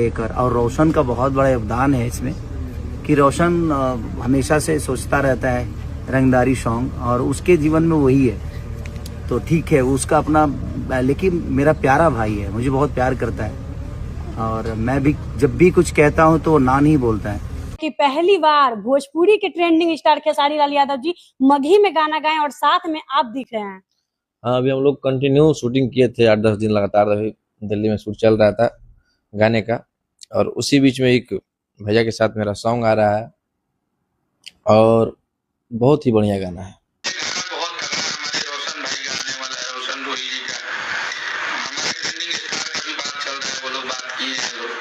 लेकर। और रोशन का बहुत बड़ा योगदान है इसमें कि रोशन हमेशा से सोचता रहता है रंगदारी सॉन्ग, और उसके जीवन में वही है। तो ठीक है उसका अपना, लेकिन मेरा प्यारा भाई है, मुझे बहुत प्यार करता है और मैं भी जब भी कुछ कहता हूँ तो ना नहीं बोलता है। कि पहली बार भोजपुरी के ट्रेंडिंग स्टार खेसारी लाल यादव जी मगही में गाना गाएं और साथ में आप दिख रहे हैं। हाँ, अभी हम लोग कंटिन्यू शूटिंग किए थे 8-10 दिन लगातार। अभी दिल्ली में शूट चल रहा था गाने का, और उसी बीच में एक भैया के साथ मेरा सॉन्ग आ रहा है और बहुत ही बढ़िया गाना है। बहुत खतरा हमारे रोशन भाई का आने वाला है, रोशन रोही जी का। हमारे ट्रेंडिंग स्टार का भी बात चल रहा है, वो लोग बात किए हैं लोग।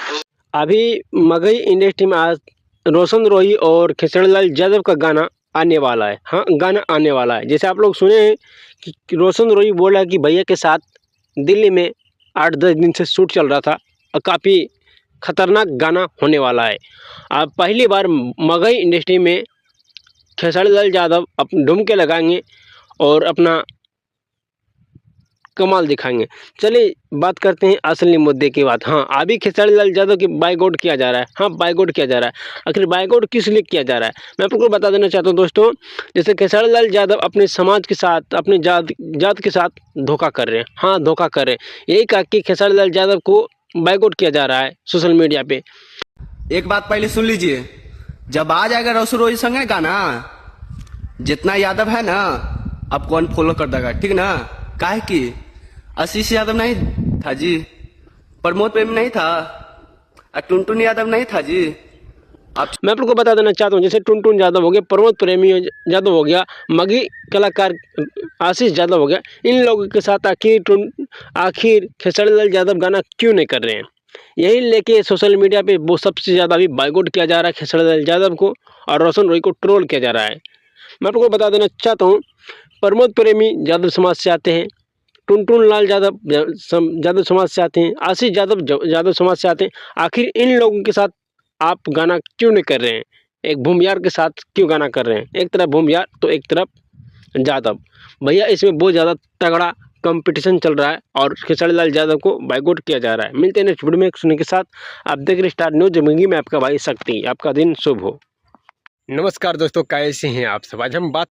तो अभी मगही इंडस्ट्री में आज रोशन रोही और खेसारी लाल यादव का गाना आने वाला है। हाँ, गाना आने वाला है। जैसे आप लोग सुने हैं कि रोशन रोही बोला कि भैया के साथ दिल्ली में 8-10 दिन से शूट चल रहा था और काफ़ी खतरनाक गाना होने वाला है। अब पहली बार मगही इंडस्ट्री में खेसारी लाल यादव अपने ढुमके लगाएंगे और अपना कमाल दिखाएंगे। चलिए बात करते हैं असली मुद्दे की बात। हाँ, अभी खेसारी लाल यादव की बाइकआउट किया जा रहा है। हाँ, बाइकआउट किया जा रहा है। आखिर बाइकआउट किस लिए किया जा रहा है, मैं आपको बता देना चाहता हूँ दोस्तों। जैसे खेसारी लाल यादव अपने समाज के साथ, अपने जात के साथ धोखा कर रहे हैं। हाँ, धोखा कर रहे हैं। यही कहा कि खेसारी लाल यादव को बाइकआउट किया जा रहा है सोशल मीडिया पे। एक बात पहले सुन लीजिए, जब आ जाएगा रोशन रोही संग गाना, जितना यादव है ना अब कौन फॉलो कर देगा, ठीक ना। काहे कि आशीष यादव नहीं था जी, प्रमोद प्रेम नहीं था, टुनटुन यादव नहीं था जी। मैं आपको बता देना चाहता हूँ, जैसे टुनटुन यादव हो गया, प्रमोद प्रेमी यादव हो गया, मगही कलाकार आशीष यादव हो गया, इन लोगों के साथ आखिर खेसारी लाल यादव गाना क्यों नहीं कर रहे हैं। यही लेके सोशल मीडिया पे वो सबसे ज़्यादा अभी बाइकआउट किया जा रहा है खेसारी लाल यादव को, और रोशन रोही को ट्रोल किया जा रहा है। मैं आपको बता देना चाहता हूँ, प्रमोद प्रेमी यादव समाज से आते हैं, टुनटुन लाल यादव समाज से आते हैं, आशीष यादव समाज से आते हैं। आखिर इन लोगों के साथ आप गाना क्यों नहीं कर रहे हैं। एक भूमियार के साथ क्यों गाना कर रहे हैं। एक तरफ भूमियार तो एक तरफ यादव। भैया इसमें बहुत ज़्यादा तगड़ा कंपटीशन चल रहा है और खेसारी लाल यादव को बाइकआउट किया जा रहा है। मिलते हैं नेक्स्ट वीडियो में सुनने के साथ। आप देख रहे स्टार न्यूज जमुई में आपका भाई शक्ति। आपका दिन शुभ हो। नमस्कार दोस्तों, कैसे हैं आप सब। आज हम बात